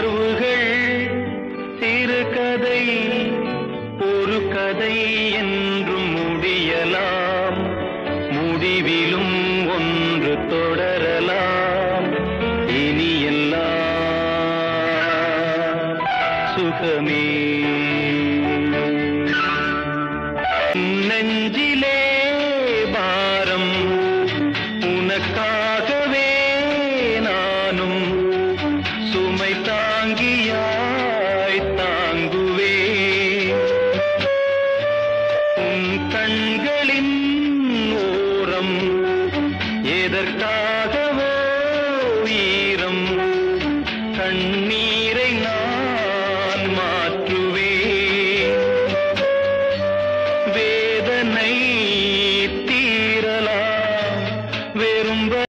உணர்வுகள் சிறுகதை ஒரு கதை என்றும் முடியலாம், முடிவிலும் ஒன்று தொடரலாம். இனி எல்லாம் சுகமே. நெஞ்சிலே பாரம் உனக்காகவே நானும் சுமை தாங்கியாய் தாங்குவே. உன் கண்களின் ஓரம் எதற்காகவோ ஈரம்